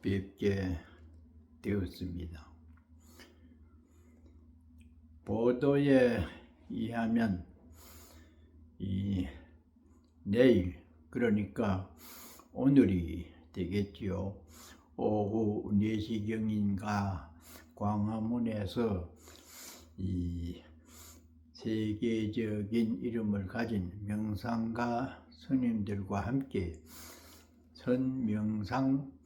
뵙게 되었습니다. 보도에 의하면 내일, 그러니까 오늘이 되겠지요. 오후 4시경인가 광화문에서 이 세계적인 이름을 가진 명상가 스님들과 함께 선명상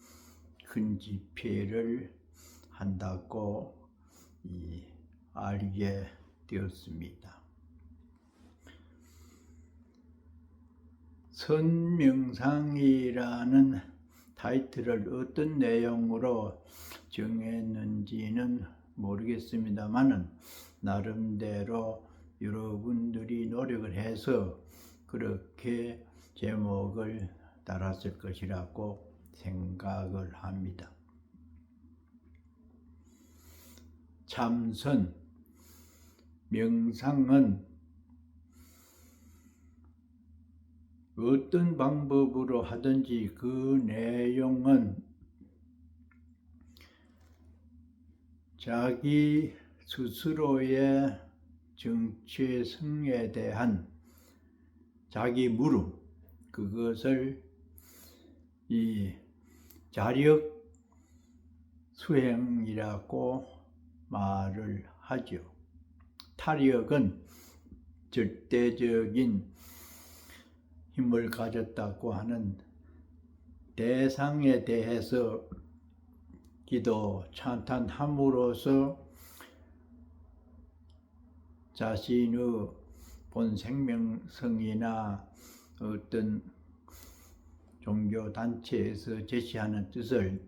큰 집회를 한다고 알게 되었습니다. 선명상이라는 타이틀을 어떤 내용으로 정했는지는 모르겠습니다만은 나름대로 여러분들이 노력을 해서 그렇게 제목을 달았을 것이라고 생각을 합니다. 참선, 명상은 어떤 방법으로 하든지 그 내용은 자기 스스로의 정체성에 대한 자기 물음, 그것을 자력 수행이라고 말을 하죠. 타력은 절대적인 힘을 가졌다고 하는 대상에 대해서 기도 찬탄함으로써 자신의 본 생명성이나 어떤 종교단체에서 제시하는 뜻을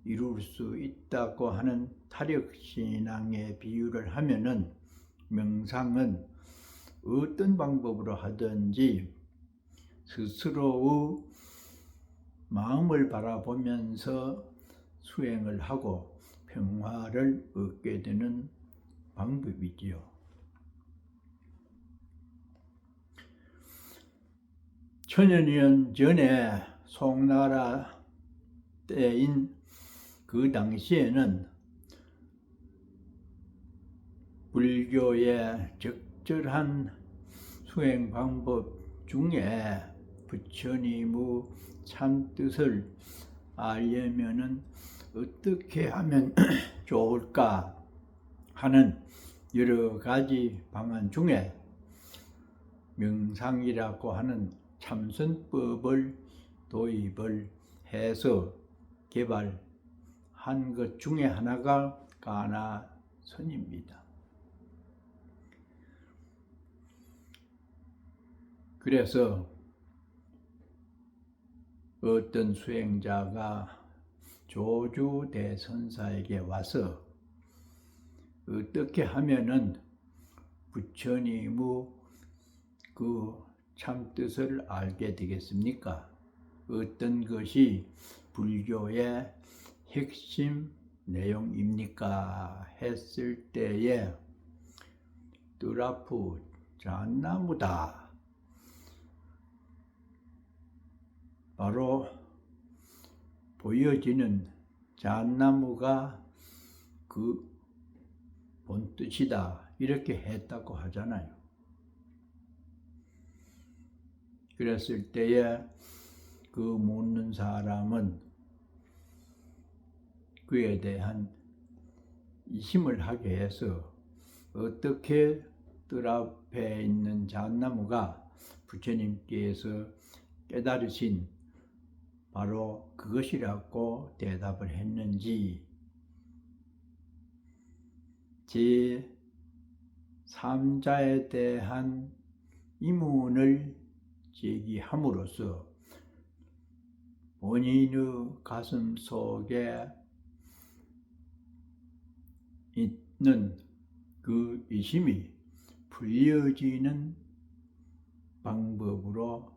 이룰 수 있다고 하는 타력신앙에 비유를 하면은 명상은 어떤 방법으로 하든지 스스로의 마음을 바라보면서 수행을 하고 평화를 얻게 되는 방법이지요. 천여년 전에 송나라 때인 그 당시에는 불교의 적절한 수행 방법 중에 부처님의 참뜻을 알려면은 어떻게 하면 좋을까 하는 여러 가지 방안 중에 명상이라고 하는 참선법을 도입을 해서 개발한 것 중에 하나가 가나선입니다. 그래서 어떤 수행자가 조주대선사에게 와서 어떻게 하면은 부처님의 그 참뜻을 알게 되겠습니까? 어떤 것이 불교의 핵심 내용입니까? 했을 때에 뜨라프 잣나무다. 바로 보여지는 잣나무가 그 본뜻이다. 이렇게 했다고 하잖아요. 그랬을 때에 그 묻는 사람은 그에 대한 의심을 하게 해서 어떻게 뜰 앞에 있는 잣나무가 부처님께서 깨달으신 바로 그것이라고 대답을 했는지 제3자에 대한 의문을 제기함으로써 본인의 가슴 속에 있는 그 의심이 풀려지는 방법으로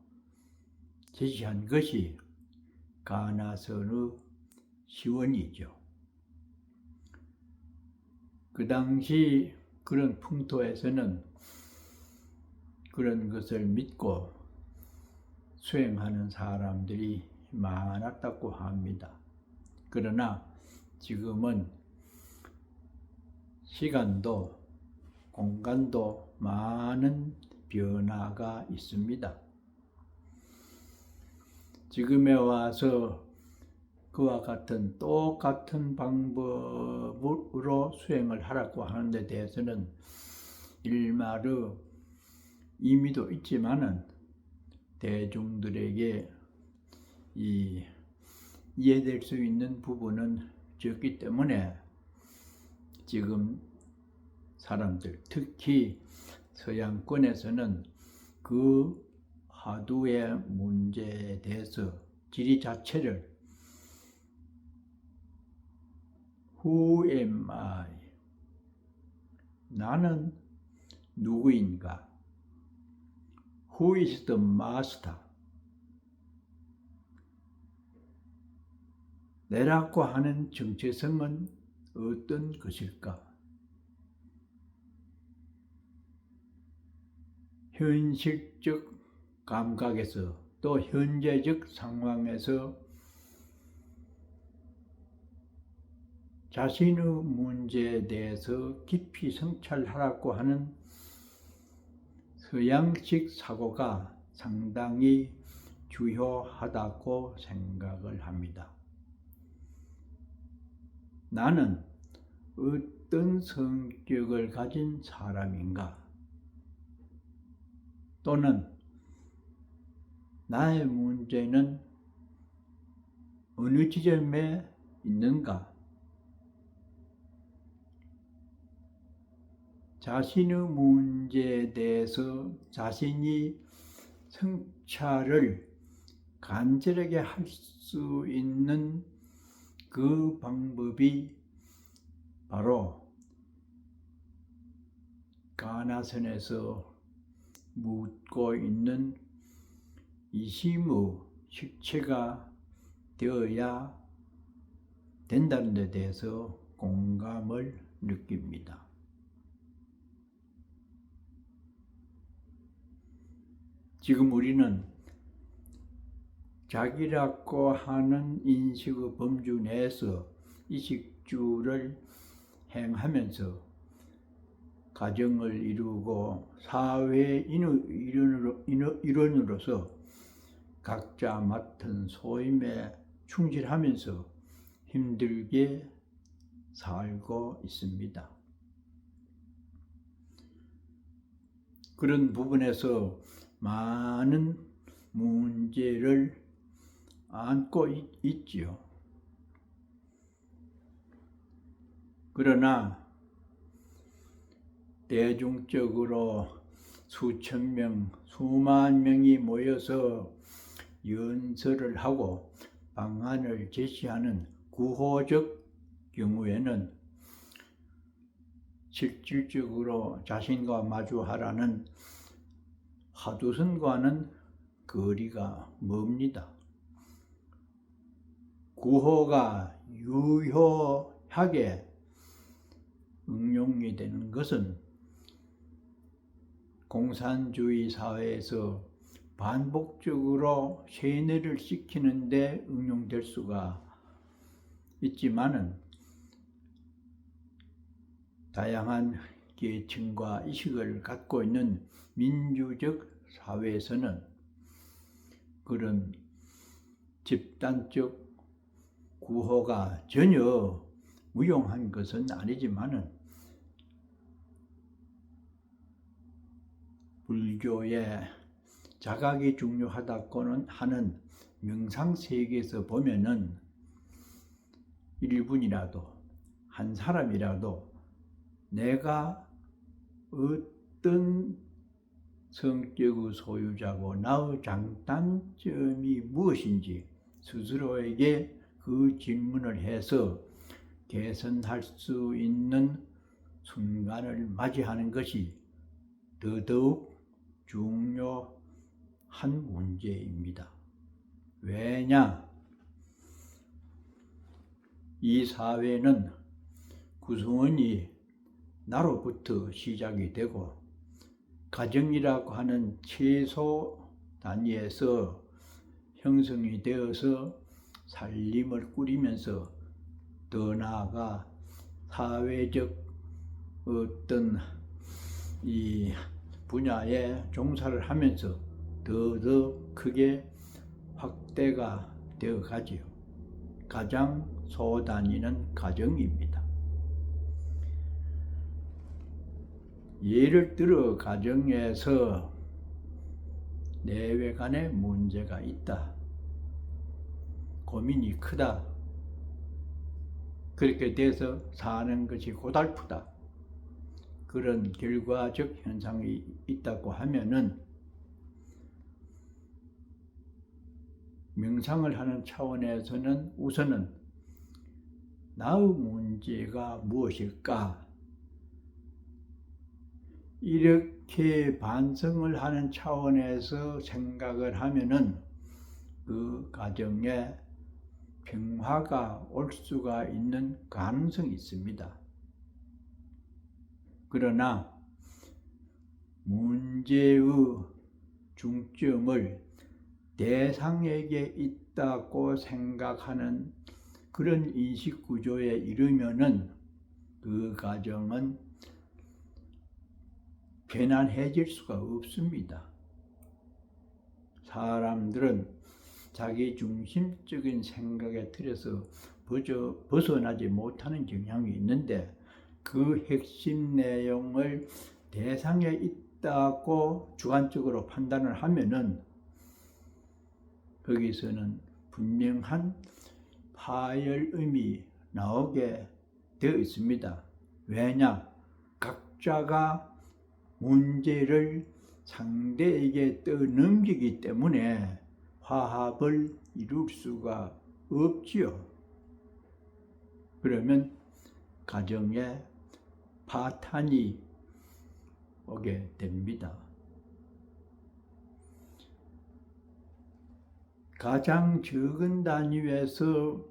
제시한 것이 가나선의 시원이죠. 그 당시 그런 풍토에서는 그런 것을 믿고 수행하는 사람들이 많았다고 합니다. 그러나 지금은 시간도 공간도 많은 변화가 있습니다. 지금에 와서 그와 같은 똑같은 방법으로 수행을 하라고 하는 데 대해서는 일말의 의미도 있지만은 대중들에게 이해될 수 있는 부분은 적기 때문에 지금 사람들, 특히 서양권에서는 그 화두의 문제에 대해서 지리 자체를 Who am I? 나는 누구인가? Who is the master? 내라고 하는 정체성은 어떤 것일까? 현실적 감각에서 또 현재적 상황에서 자신의 문제에 대해서 깊이 성찰하라고 하는 서양식 사고가 상당히 주요하다고 생각을 합니다. 나는 어떤 성격을 가진 사람인가? 또는 나의 문제는 어느 지점에 있는가? 자신의 문제에 대해서 자신이 성찰을 간절하게 할 수 있는 그 방법이 바로 가나선에서 묻고 있는 이심의 실체가 되어야 된다는 데 대해서 공감을 느낍니다. 지금 우리는 자기라고 하는 인식의 범주 내에서 이식주를 행하면서 가정을 이루고 사회의 일원으로서 각자 맡은 소임에 충실하면서 힘들게 살고 있습니다. 그런 부분에서 많은 문제를 안고 있지요. 그러나 대중적으로 수천 명, 수만 명이 모여서 연설을 하고 방안을 제시하는 구호적 경우에는 실질적으로 자신과 마주하라는 화두선과는 거리가 멉니다. 구호가 유효하게 응용이 되는 것은 공산주의 사회에서 반복적으로 세뇌를 시키는데 응용될 수가 있지만은 다양한 계층과 의식을 갖고 있는 민주적 사회에서는 그런 집단적 구호가 전혀 무용한 것은 아니지만은 불교의 자각이 중요하다고는 하는 명상세계에서 보면은 1분이라도 한 사람이라도 내가 어떤 성격의 소유자고 나의 장단점이 무엇인지 스스로에게 그 질문을 해서 개선할 수 있는 순간을 맞이하는 것이 더더욱 중요한 문제입니다. 왜냐? 이 사회는 구성원이 나로부터 시작이 되고 가정이라고 하는 최소 단위에서 형성이 되어서 살림을 꾸리면서 더 나아가 사회적 어떤 이 분야에 종사를 하면서 더 크게 확대가 되어 가지요. 가장 소단위는 가정입니다. 예를 들어 가정에서 내외 간에 문제가 있다. 고민이 크다. 그렇게 돼서 사는 것이 고달프다. 그런 결과적 현상이 있다고 하면은 명상을 하는 차원에서는 우선은 나의 문제가 무엇일까? 이렇게 반성을 하는 차원에서 생각을 하면은 그 가정에 평화가 올 수가 있는 가능성이 있습니다. 그러나 문제의 중점을 대상에게 있다고 생각하는 그런 인식 구조에 이르면은 그 가정은 편안해질 수가 없습니다. 사람들은 자기 중심적인 생각에 틀에서 벗어나지 못하는 경향이 있는데 그 핵심 내용을 대상에 있다고 주관적으로 판단을 하면은 거기서는 분명한 파열음이 나오게 되어 있습니다. 왜냐? 각자가 문제를 상대에게 떠넘기기 때문에 화합을 이룰 수가 없지요. 그러면 가정에 파탄이 오게 됩니다. 가장 적은 단위에서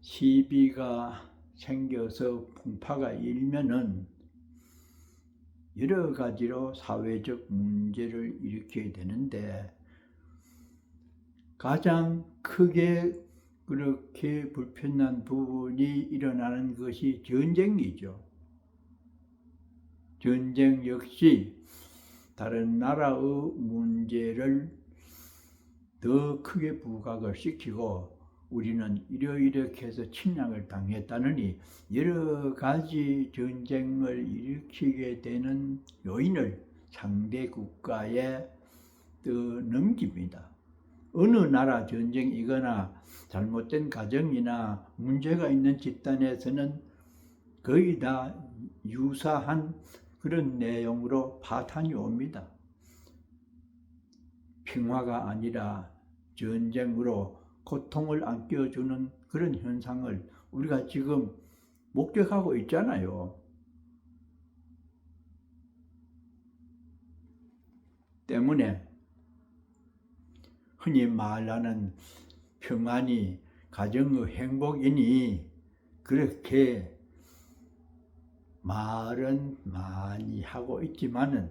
시비가 생겨서 풍파가 일면은 여러 가지로 사회적 문제를 일으켜야 되는데 가장 크게 그렇게 불편한 부분이 일어나는 것이 전쟁이죠. 전쟁 역시 다른 나라의 문제를 더 크게 부각을 시키고 우리는 이렇게 해서 침략을 당했다느니 여러 가지 전쟁을 일으키게 되는 요인을 상대 국가에 넘깁니다. 어느 나라 전쟁이거나 잘못된 가정이나 문제가 있는 집단에서는 거의 다 유사한 그런 내용으로 파탄이 옵니다. 평화가 아니라 전쟁으로 고통을 안겨주는 그런 현상을 우리가 지금 목격하고 있잖아요. 때문에 흔히 말하는 평안이 가정의 행복이니 그렇게 말은 많이 하고 있지만은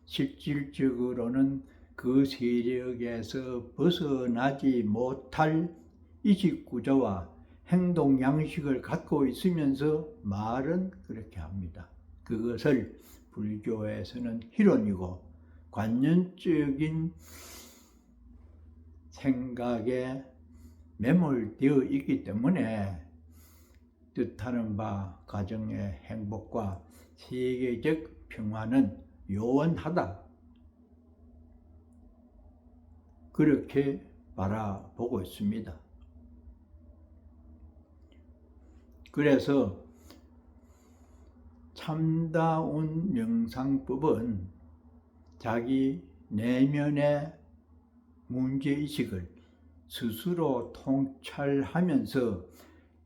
실질적으로는 그 세력에서 벗어나지 못할 이식 구조와 행동 양식을 갖고 있으면서 말은 그렇게 합니다. 그것을 불교에서는 희론이고 관념적인 생각에 매몰되어 있기 때문에 뜻하는 바 가정의 행복과 세계적 평화는 요원하다. 그렇게 바라보고 있습니다. 그래서 참다운 명상법은 자기 내면의 문제의식을 스스로 통찰하면서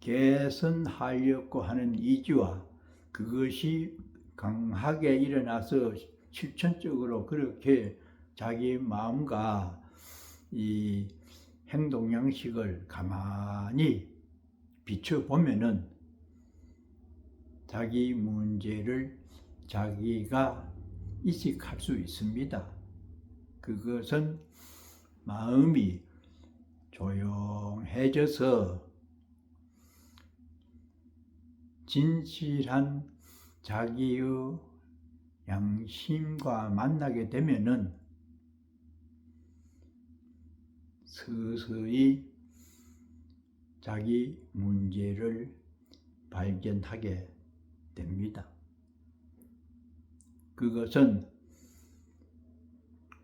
개선하려고 하는 이지와 그것이 강하게 일어나서 실천적으로 그렇게 자기 마음과 이 행동 양식을 가만히 비춰보면은 자기 문제를 자기가 이식할 수 있습니다. 그것은 마음이 조용해져서 진실한 자기의 양심과 만나게 되면은 서서히 자기 문제를 발견하게 됩니다. 그것은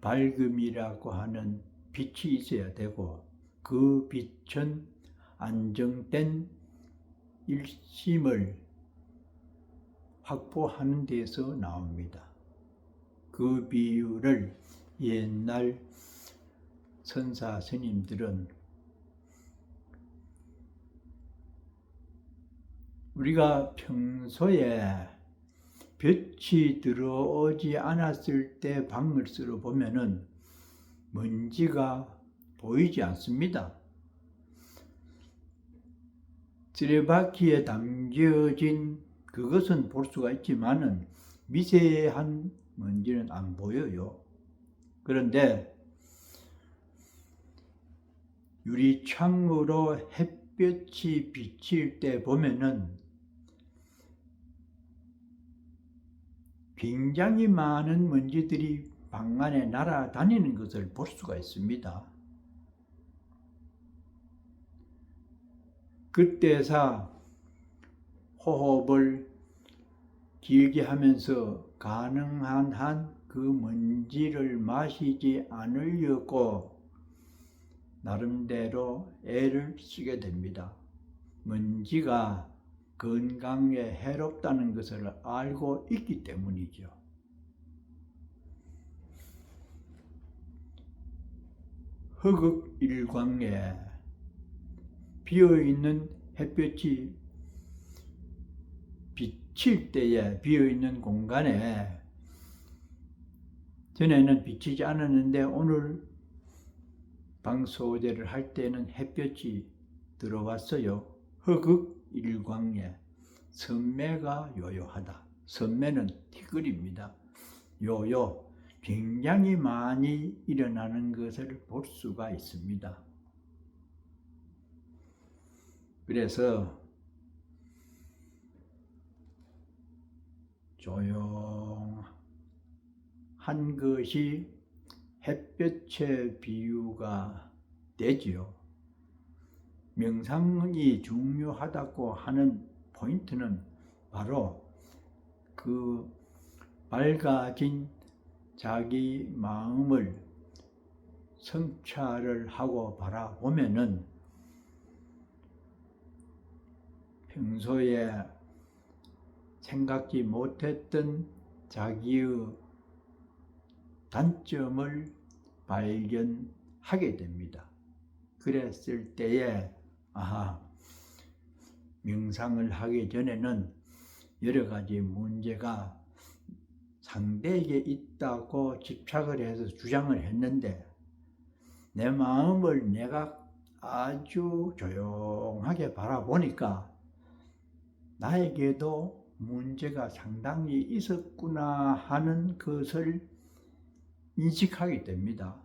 밝음이라고 하는 빛이 있어야 되고, 그 빛은 안정된 일심을 확보하는 데서 나옵니다. 그 비유를 옛날 선사 스님들은 우리가 평소에 빛이 들어오지 않았을 때 방을 쓸어 보면은 먼지가 보이지 않습니다. 쓰레바퀴에 담겨진 그것은 볼 수가 있지만은 미세한 먼지는 안 보여요. 그런데 유리창으로 햇볕이 비칠 때 보면은 굉장히 많은 먼지들이 방 안에 날아다니는 것을 볼 수가 있습니다. 그때서 호흡을 길게 하면서 가능한 한 그 먼지를 마시지 않으려고 나름대로 애를 쓰게 됩니다. 먼지가 건강에 해롭다는 것을 알고 있기 때문이죠. 흑흑일광에 비어있는 햇볕이 비칠 때에 비어있는 공간에 전에는 비치지 않았는데 오늘 방소제를 할 때는 햇볕이 들어왔어요. 흑흑일광에 선매가 요요하다. 선매는 티끌입니다. 요요 굉장히 많이 일어나는 것을 볼 수가 있습니다. 그래서 조용한 것이 햇볕의 비유가 되지요. 명상이 중요하다고 하는 포인트는 바로 그 밝아진 자기 마음을 성찰을 하고 바라보면은 평소에 생각지 못했던 자기의 단점을 발견하게 됩니다. 그랬을 때에 명상을 하기 전에는 여러 가지 문제가 상대에게 있다고 집착을 해서 주장을 했는데 내 마음을 내가 아주 조용하게 바라보니까 나에게도 문제가 상당히 있었구나 하는 것을 인식하게 됩니다.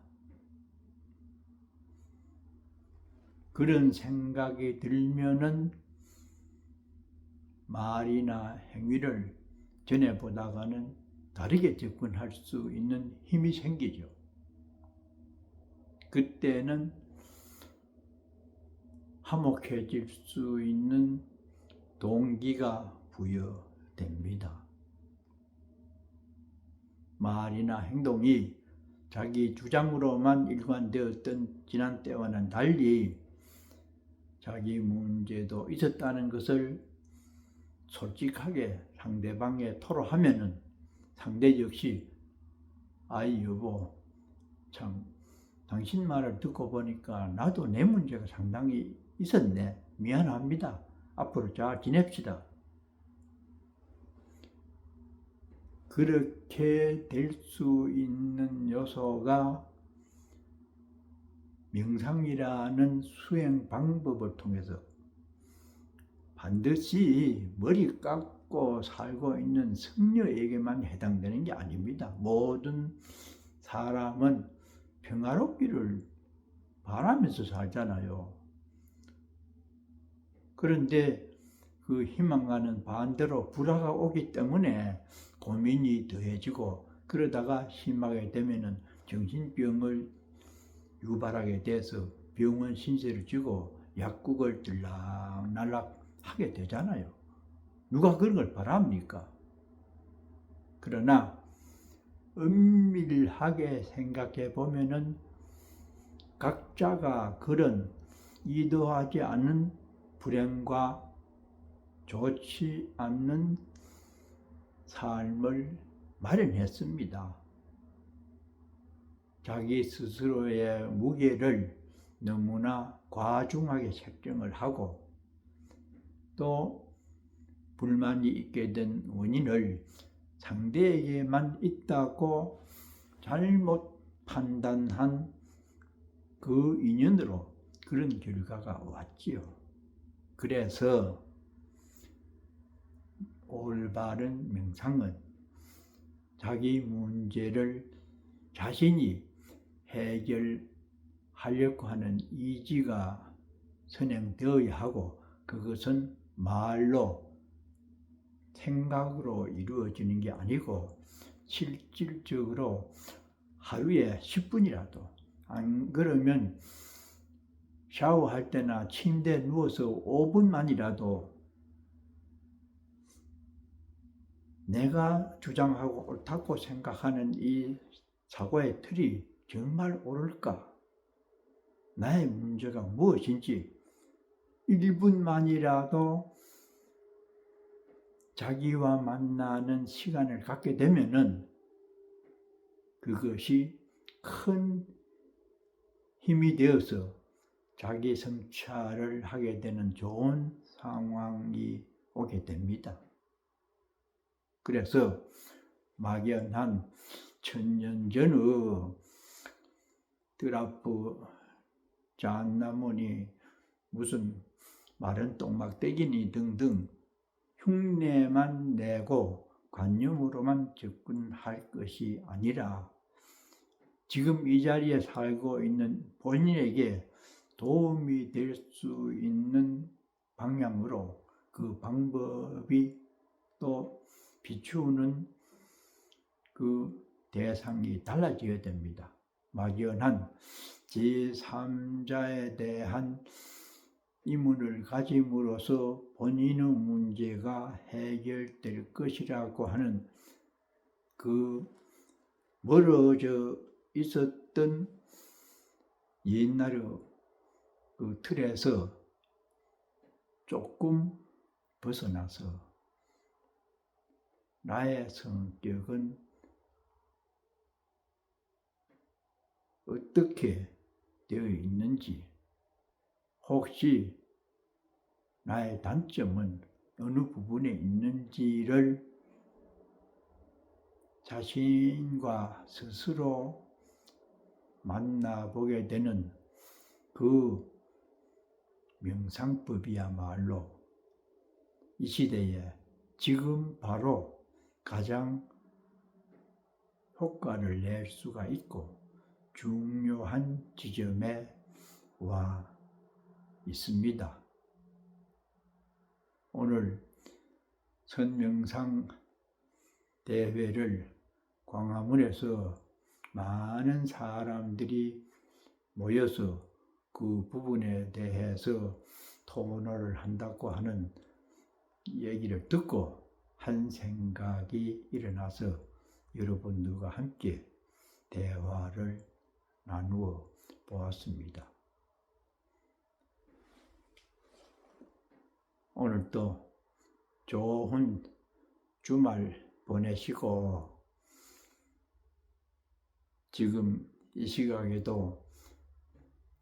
그런 생각이 들면은 말이나 행위를 전에보다는 다르게 접근할 수 있는 힘이 생기죠. 그때는 화목해질 수 있는 동기가 부여됩니다. 말이나 행동이 자기 주장으로만 일관되었던 지난 때와는 달리 자기 문제도 있었다는 것을 솔직하게 상대방에 토로하면은 상대 역시 아이 여보 참 당신 말을 듣고 보니까 나도 내 문제가 상당히 있었네. 미안합니다. 앞으로 잘 지냅시다. 그렇게 될 수 있는 요소가 명상이라는 수행 방법을 통해서 반드시 머리 깎고 살고 있는 승려에게만 해당되는 게 아닙니다. 모든 사람은 평화롭기를 바라면서 살잖아요. 그런데 그 희망과는 반대로 불화가 오기 때문에 고민이 더해지고, 그러다가 심하게 되면은 정신병을 유발하게 돼서 병원 신세를 지고 약국을 들락날락 하게 되잖아요. 누가 그런 걸 바랍니까? 그러나 은밀하게 생각해 보면은 각자가 그런 의도하지 않은 불행과 좋지 않는 삶을 마련했습니다. 자기 스스로의 무게를 너무나 과중하게 책정을 하고, 또 불만이 있게 된 원인을 상대에게만 있다고 잘못 판단한 그 인연으로 그런 결과가 왔지요. 그래서 올바른 명상은 자기 문제를 자신이 해결하려고 하는 의지가 선행되어야 하고, 그것은 말로 생각으로 이루어지는 게 아니고 실질적으로 하루에 10분이라도, 안 그러면 샤워할 때나 침대에 누워서 5분만이라도 내가 주장하고 옳다고 생각하는 이 사고의 틀이 정말 옳을까? 나의 문제가 무엇인지 1분만이라도 자기와 만나는 시간을 갖게 되면은 그것이 큰 힘이 되어서 자기 성찰을 하게 되는 좋은 상황이 오게 됩니다. 그래서 막연한 1000년 전의 드라프 잣나무니 무슨 마른 똥막대기니 등등 흉내만 내고 관념으로만 접근할 것이 아니라 지금 이 자리에 살고 있는 본인에게 도움이 될 수 있는 방향으로 그 방법이 또 비추는 그 대상이 달라져야 됩니다. 막연한 제3자에 대한 이문을 가짐으로써 본인의 문제가 해결될 것이라고 하는 그 멀어져 있었던 옛날의 그 틀에서 조금 벗어나서 나의 성격은 어떻게 되어 있는지, 혹시 나의 단점은 어느 부분에 있는지를 자신과 스스로 만나보게 되는 그 명상법이야말로 이 시대에 지금 바로 가장 효과를 낼 수가 있고 중요한 지점에 와 있습니다. 오늘 선명상 대회를 광화문에서 많은 사람들이 모여서 그 부분에 대해서 토론을 한다고 하는 얘기를 듣고 한 생각이 일어나서 여러분들과 함께 대화를 나누어 보았습니다. 오늘도 좋은 주말 보내시고, 지금 이 시각에도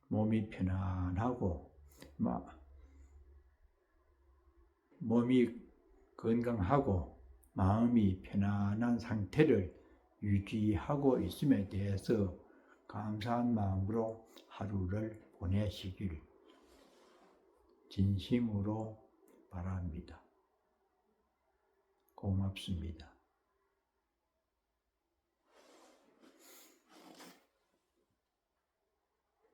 몸이 편안하고 몸이 건강하고 마음이 편안한 상태를 유지하고 있음에 대해서 감사한 마음으로 하루를 보내시길 진심으로 바랍니다. 고맙습니다.